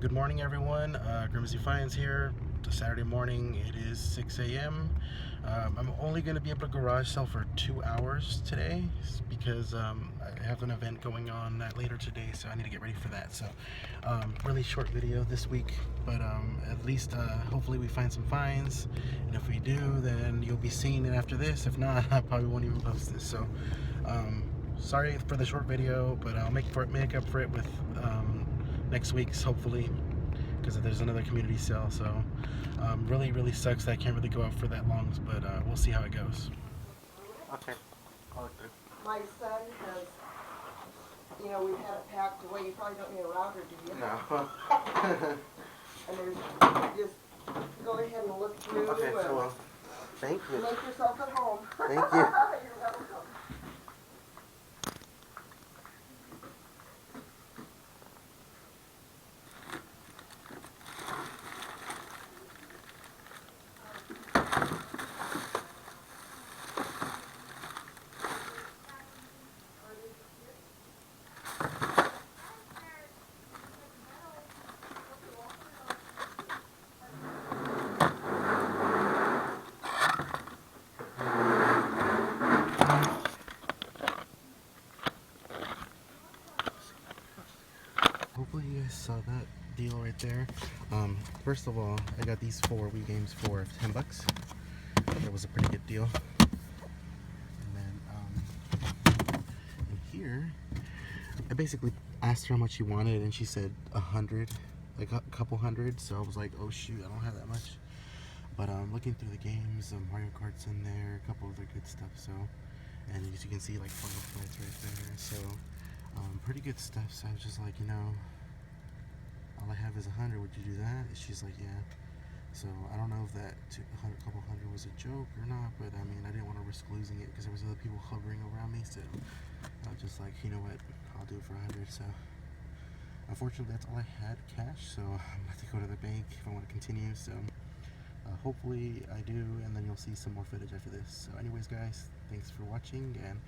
Good morning, everyone. GrimzyFinds here. It's Saturday morning. It is 6 a.m. I'm only going to be able to garage sell for 2 hours today because I have an event going on later today, so I need to get ready for that. So, really short video this week, but at least hopefully we find some finds. And if we do, then you'll be seeing it after this. If not, I probably won't even post this. So, sorry for the short video, but I'll make up for it with next week's, hopefully, because there's another community sale. So really sucks that I can't really go out for that long, but we'll see how it goes. Okay. I'll look through. My son has, we've had it packed away. You probably don't need a router, do you? No. And there's, just go ahead and look through. Okay, so well, thank you. Make yourself at home. Thank you. You're welcome. Hopefully you guys saw that deal right there. First of all, I got these 4 Wii games for $10. That was a pretty good deal. And then in here, I basically asked her how much she wanted, and she said 100, like a couple hundred. So I was like, oh shoot, I don't have that much. But looking through the games, Mario Kart's in there, a couple other good stuff. So, and as you can see, like Final Flights right there. So pretty good stuff. So I was just like, all I have is 100. Would you do that? And she's like, yeah. So I don't know if that couple hundred was a joke or not, but I mean, I didn't want to risk losing it because there was other people hovering around me. So I was just like, you know what, I'll do it for 100. So unfortunately, that's all I had cash. So I'm gonna have to go to the bank if I want to continue. So hopefully I do, and then you'll see some more footage after this. So anyways, guys, thanks for watching, and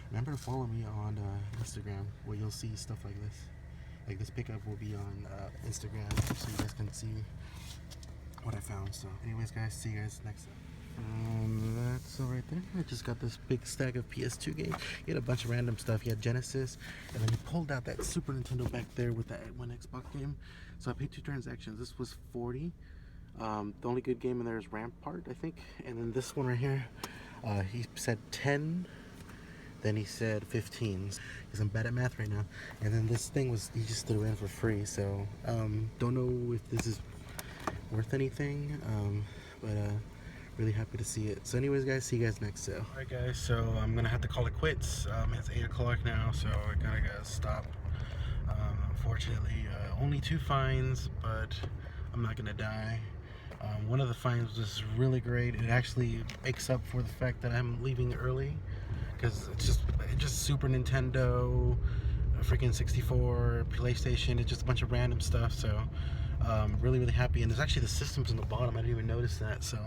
remember to follow me on Instagram, where you'll see stuff like this. Like this pickup will be on Instagram, so you guys can see what I found. So anyways, guys, see you guys next time. That's all right there. I just got this big stack of PS2 games. He had a bunch of random stuff. He had Genesis, and then he pulled out that Super Nintendo back there with that one Xbox game. So I paid 2 transactions. This was 40. The only good game in there is Rampart, I think. And then this one right here, he said 10. Then he said 15, because I'm bad at math right now. And then this thing he just threw in for free. So don't know if this is worth anything, but really happy to see it. So anyways, guys, see you guys next sale. Alright guys, so I'm gonna have to call it quits. It's 8 o'clock now, so I gotta stop. Unfortunately, only 2 fines, but I'm not gonna die. One of the fines was really great. It actually makes up for the fact that I'm leaving early, because it's just Super Nintendo, a freaking 64, PlayStation. It's just a bunch of random stuff. So really happy. And there's actually the systems in the bottom. I didn't even notice that. So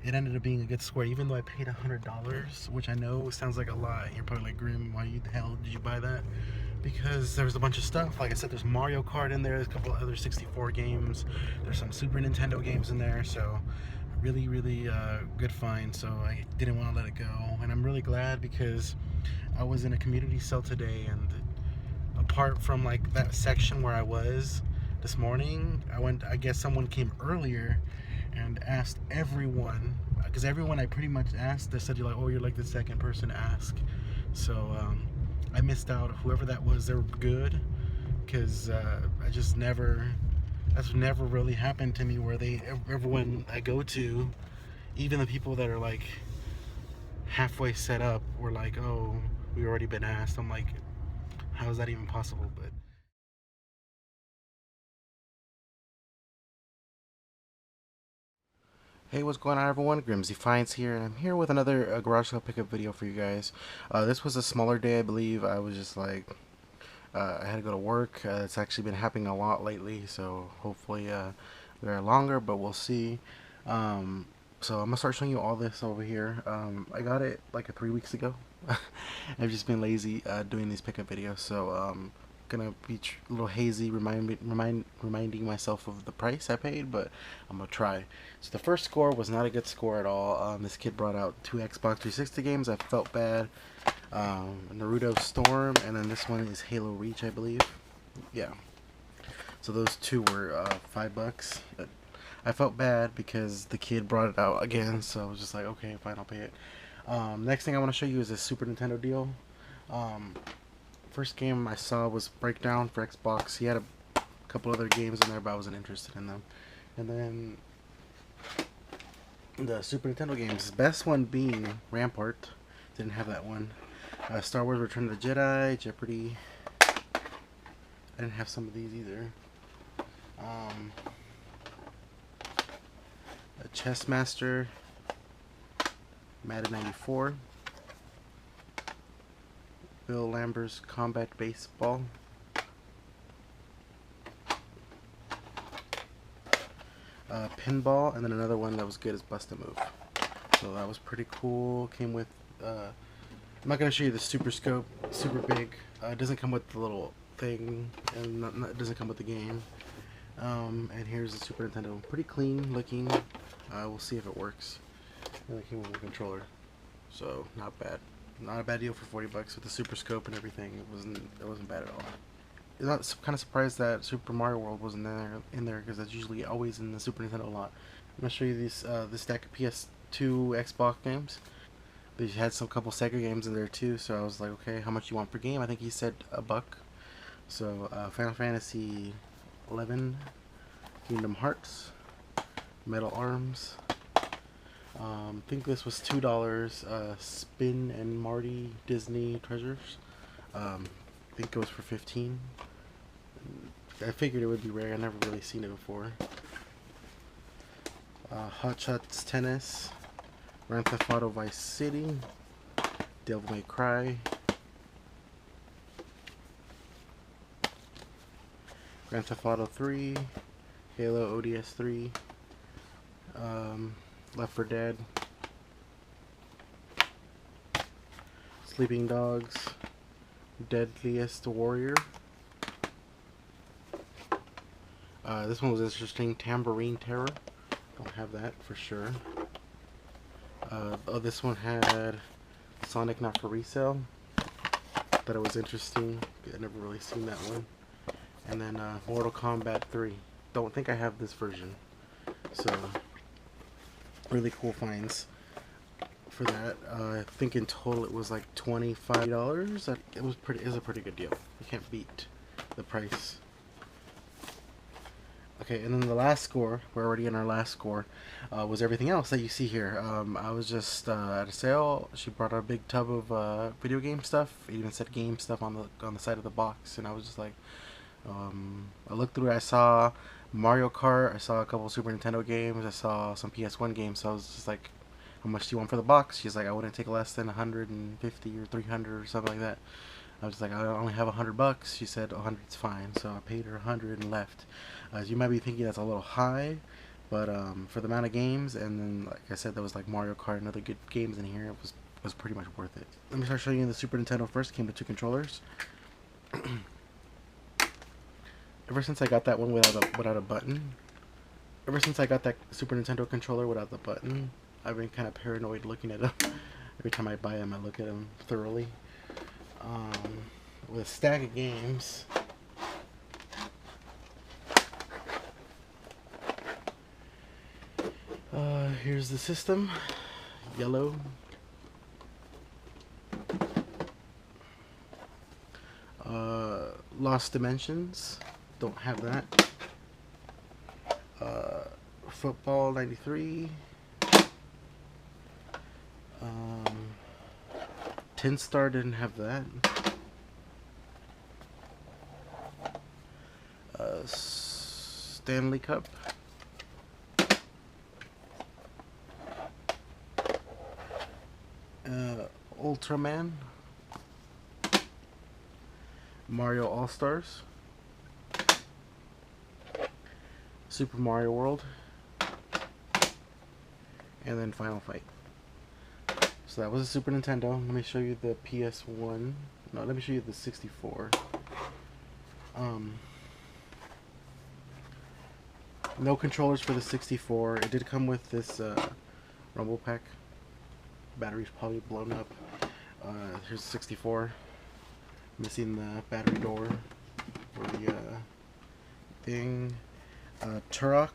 it ended up being a good square, even though I paid $100, which I know sounds like a lot. You're probably like, Grim, why the hell did you buy that? Because there was a bunch of stuff. Like I said, there's Mario Kart in there, there's a couple of other 64 games, there's some Super Nintendo games in there. So really good find. So I didn't want to let it go, and I'm really glad because I was in a community sale today, and apart from like that section where I was this morning, I guess someone came earlier and asked everyone, because everyone I pretty much asked, they said, you're like the second person to ask. So I missed out. Whoever that was, they were good, because that's never really happened to me, where everyone I go to, even the people that are like halfway set up, were like, oh, we already been asked. I'm like, how is that even possible? But hey, what's going on, everyone? GrimzyFinds here, and I'm here with another garage sale pickup video for you guys. This was a smaller day, I believe. I was just like, I had to go to work. It's actually been happening a lot lately, so hopefully they're longer, but we'll see. So I'm gonna start showing you all this over here. I got it like 3 weeks ago. I've just been lazy doing these pickup videos, so gonna be a little hazy, reminding myself of the price I paid, but I'm gonna try. So the first score was not a good score at all. This kid brought out 2 Xbox 360 games. I felt bad. Naruto Storm, and then this one is Halo Reach, I believe. Yeah. So those two were $5. But I felt bad because the kid brought it out again, so I was just like, okay, fine, I'll pay it. Next thing I want to show you is a Super Nintendo deal. First game I saw was Breakdown for Xbox. He had a couple other games in there, but I wasn't interested in them. And then the Super Nintendo games, best one being Rampart. Didn't have that one. Star Wars Return of the Jedi, Jeopardy. I didn't have some of these either. A Chess Master, Madden 94, Bill Lamber's Combat Baseball, Pinball, and then another one that was good is Bust a Move. So that was pretty cool. Came with, I'm not going to show you the Super Scope, super big. It doesn't come with the little thing, and it doesn't come with the game. And here's the Super Nintendo. Pretty clean looking. We'll see if it works. And it came with a controller, so not bad. Not a bad deal for $40 with the Super Scope and everything. It wasn't bad at all. I'm not kind of surprised that Super Mario World wasn't in there because that's usually always in the Super Nintendo lot. I'm gonna show you this stack of PS2 Xbox games. They had some couple Sega games in there too, so I was like, okay, how much you want per game? I think he said $1. So Final Fantasy 11, Kingdom Hearts, Metal Arms. I think this was $2. Spin and Marty Disney Treasures. I think it was for $15. I figured it would be rare. I never really seen it before. Hot Shots Tennis, Grand Theft Auto Vice City, Devil May Cry, Grand Theft Auto 3, Halo ODS 3, Left 4 Dead, Sleeping Dogs, Deadliest Warrior. This one was interesting, Tambourine Terror. Don't have that for sure. Oh, this one had Sonic Not For Resale. Thought it was interesting. I never really seen that one. And then Mortal Kombat 3. Don't think I have this version. So really cool finds for that. I think in total it was like $25. It was a pretty good deal. You can't beat the price. Okay, and then the last score, we're already in our last score, was everything else that you see here. I was just at a sale. She brought out a big tub of video game stuff. It even said game stuff on the side of the box, and I was just like, I looked through it. I saw Mario Kart. I saw a couple Super Nintendo games. I saw some PS1 games. So I was just like, how much do you want for the box? She's like, I wouldn't take less than 150 or 300 or something like that. I was like, I only have $100. She said 100's fine, so I paid her 100 and left. As you might be thinking, that's a little high, but for the amount of games, and then like I said, there was like Mario Kart and other good games in here. It was pretty much worth it. Let me start showing you the Super Nintendo first. Came with 2 controllers. Ever since I got that one without a button, ever since I got that Super Nintendo controller without the button, I've been kind of paranoid looking at them. Every time I buy them, I look at them thoroughly. With a stack of games. Here's the system. Yellow. Lost Dimensions. Don't have that. Football 93. Tin Star didn't have that. Stanley Cup. Ultraman. Mario All-Stars. Super Mario World. And then Final Fight. So that was a Super Nintendo. Let me show you the PS1. No, let me show you the 64. Um, no controllers for the 64. It did come with this rumble pack. Battery's probably blown up. Here's 64. Missing the battery door for the thing. Turok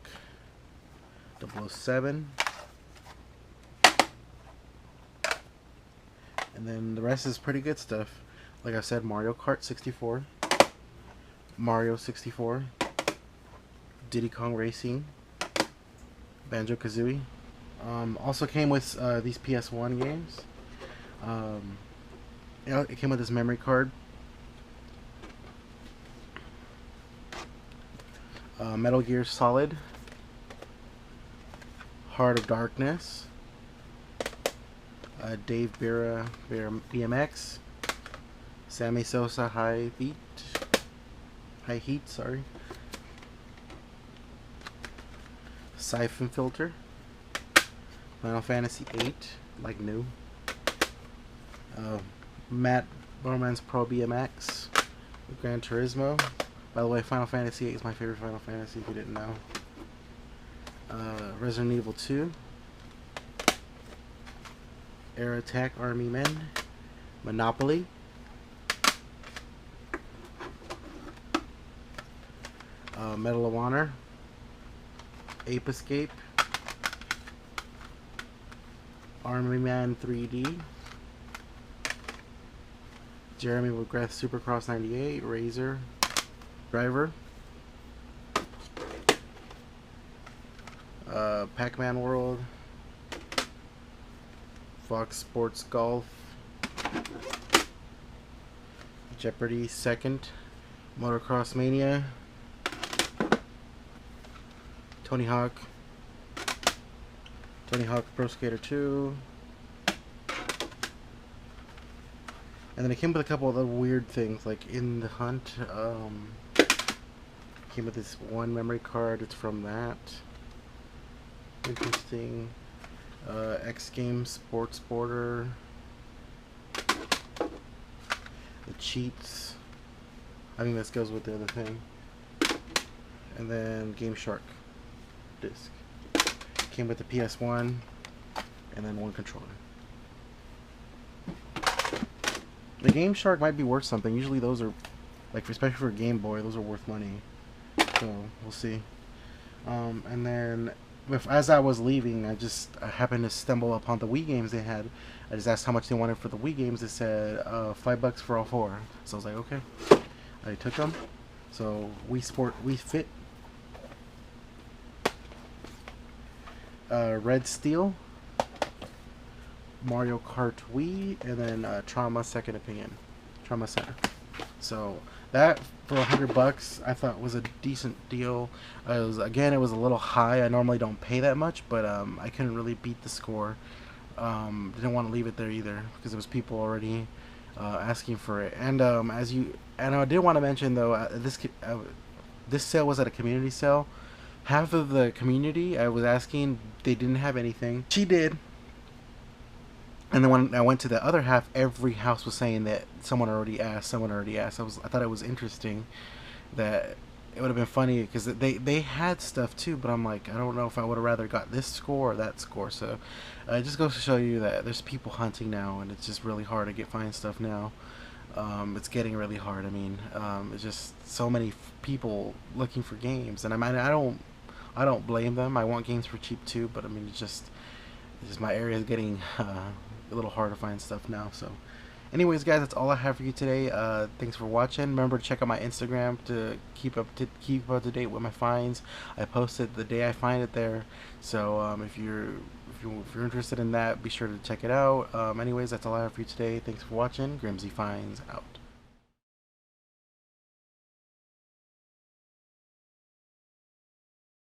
007. And then the rest is pretty good stuff. Like I said, Mario Kart 64. Mario 64. Diddy Kong Racing. Banjo-Kazooie. Also came with these PS1 games. It came with this memory card. Metal Gear Solid. Heart of Darkness. Dave Bira BMX. Sammy Sosa High Heat, sorry. Siphon Filter. Final Fantasy 8, like new. Matt Bowman's Pro BMX. Gran Turismo. By the way, Final Fantasy 8 is my favorite Final Fantasy, if you didn't know. Resident Evil 2. Air Attack Army Men. Monopoly. Medal of Honor. Ape Escape. Army Man 3D. Jeremy McGrath Supercross 98. Razor Driver. Pac-Man World. Fox Sports Golf. Jeopardy! Second. Motocross Mania. Tony Hawk Pro Skater 2. And then it came with a couple of other weird things, like In the Hunt. Came with this one memory card. It's from that. Interesting. X Games Sports Border. The Cheats. I think this goes with the other thing. And then Game Shark disc. Came with the PS1 and then one controller. The Game Shark might be worth something. Usually those are, like, especially for a Game Boy, those are worth money. So we'll see. And then as I was leaving, I happened to stumble upon the Wii games they had. I just asked how much they wanted for the Wii games. They said $5 for all four. So I was like, okay. I took them. So Wii Fit. Red Steel, Mario Kart Wii, and then Trauma Second Opinion, Trauma Center. So that for $100 I thought was a decent deal. It was a little high. I normally don't pay that much, but I couldn't really beat the score. Didn't want to leave it there either because there was people already asking for it. And I did want to mention though, this sale was at a community sale. Half of the community, I was asking, they didn't have anything. She did. And then when I went to the other half, every house was saying that someone already asked. I thought it was interesting that it would have been funny because they had stuff too, but I'm like, I don't know if I would have rather got this score or that score. So it just goes to show you that there's people hunting now, and it's just really hard to find stuff now. It's getting really hard. I mean, it's just so many people looking for games, and I don't blame them. I want games for cheap too, but I mean, it's just my area is getting a little hard to find stuff now. So, anyways, guys, that's all I have for you today. Thanks for watching. Remember to check out my Instagram to keep up to date with my finds. I post it the day I find it there. So if you're interested in that, be sure to check it out. Anyways, that's all I have for you today. Thanks for watching. GrimzyFinds out.